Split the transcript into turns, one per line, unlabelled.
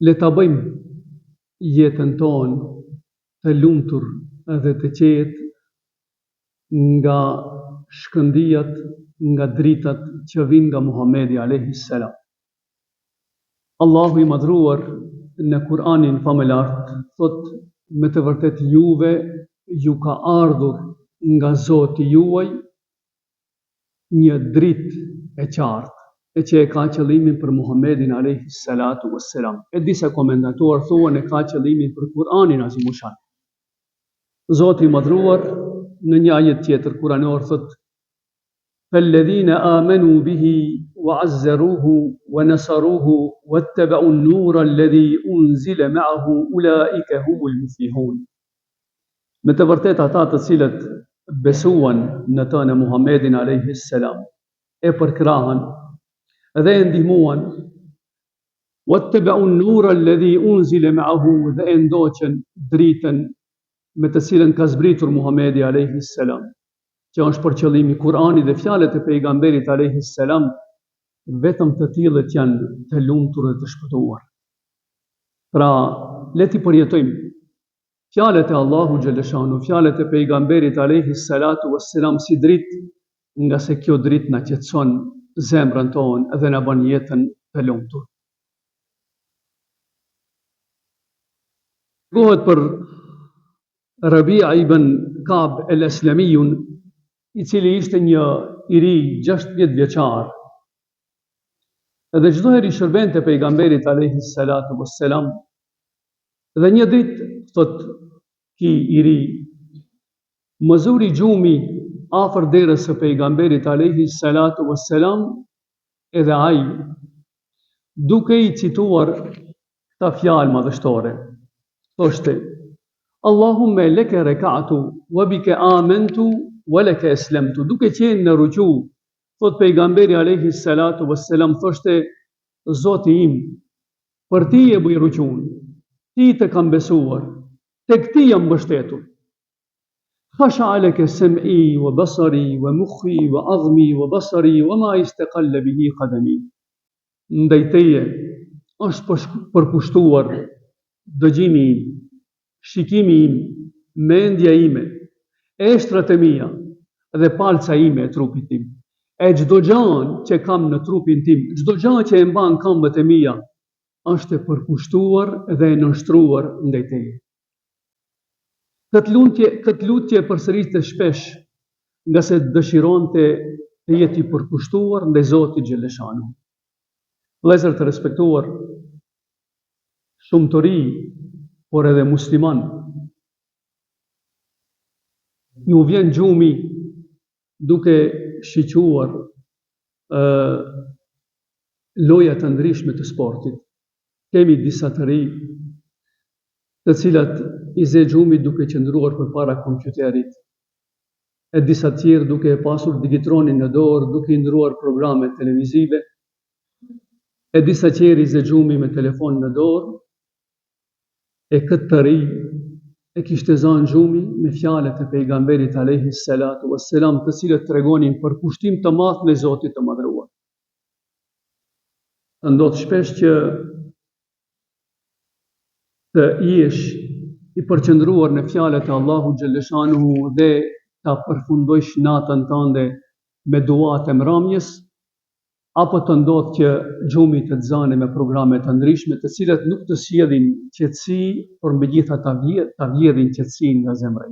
Le ta bëjmë jetën tonë të lumtur edhe të qetë nga shkëndijat, nga dritat që vinë nga Muhamedi alayhi salam. Allahu i madhruar në Kur'anin famëlart thot: me të vërtet juve ju ka ardhur nga Zoti juaj një dritë e qartë, e që e ka qëllimin për Muhammedin alayhi salatu wassalam. E disa komentatorë thuan e ka qëllimin për Kur'anin azimushan. Zoti i madhruar në një ajet tjetër kuranor thot: فَالَّذِينَ آمَنُوا بِهِ وَعَزَّرُوهُ وَنَصَرُوهُ وَاتَّبَعُوا النُّورَ الَّذِي أُنزِلَ مَعَهُ أُولَئِكَ هُمُ الْمُفْلِحُونَ. Me të vërtet ata të cilët besuan në të në Muhammedin alayhi salam, e përkrahën dhe e ndihmuan, وَاتَّبَعُوا النُّورَ الَّذِي أُنزِلَ مَعَهُ, dhe e ndoqën dritën me të cilën ka zbritur Muhammedi alayhi salam, që është për qëllimi Kur'ani dhe fjalët e pejgamberit alayhi salam, vetëm të tillët janë të lumtur dhe të shpëtuar. Pra, le ti përjetojmë fjalët e Allahu xhaleshanu, fjalët e pejgamberit alayhi salatu wassalam si dritë, nga se kjo dritë na qetëson zemrën tonë dhe na bën jetën të lumtur. Gohet për Rabia ibn Kab el-Aslamiyun, i cili ishte një i ri 16 vjeçar, dhe çdo herë i shërbente pejgamberit alayhi salatu wassalam, dhe një ditë thot ki i ri, më zuri gjumi afër derës së pejgamberit alayhi salatu wassalam, edhe ai duke i cituar ta fjalë madhështore, thoshte: Allahumme leke reka'tu wa bike amantu wa leke eslemtu. Duke qenë në ruku, thot pejgamberi alayhi salatu wassalam, thoshte: Zoti im, për ti e bëj rukun, ti të kam besuar, tek ti jam mbështetur. Khasha aleke sem'i wa basari wa mukhi wa adhmi wa basari wa ma istaqalla bihi qadami. Ndaj teje është përkushtuar dëgjimi im, shikimi im, mendja ime, eshtrat e mia dhe palca ime e trupit tim. E çdo gjë që kam në trupin tim, çdo gjë që e mban këmbët e mia, është e përkushtuar dhe e nënshtruar ndaj teje. Këtë lutje përsëriste shpesh, nga se dëshironte të jetë i përkushtuar ndaj Zotit xhaleshanu. Vëllezër të respektuar, shumë të ri, por edhe musliman, ju vjen gjumi duke shiquar loja të ndryshme të sportit. Kemi disa të ri, të cilat i ze gjumi duke qëndruar përpara kompjuterit, e disa tjerë duke e pasur digitronin në dorë, duke i ndruar programe televizive, e disa tjerë i ze gjumi me telefon në dorë, e këtë të ri e kishte zanë gjumi me fjalët e pejgamberit alayhi salatu wassalam, të cilët tregonin për kushtim të madh me Zotit të madhruar. Ndodh shpesh që të jesh i përqendruar në fjalët e Allahu xhaleshanu dhe ta përfundojsh natën tënde me duat e mramjes, apo të ndodh që gjumi të zane me programe të ndryshme, të cilat nuk të sjellin qetësi, por megjithatë ta vjedhin qetësinë nga zemra.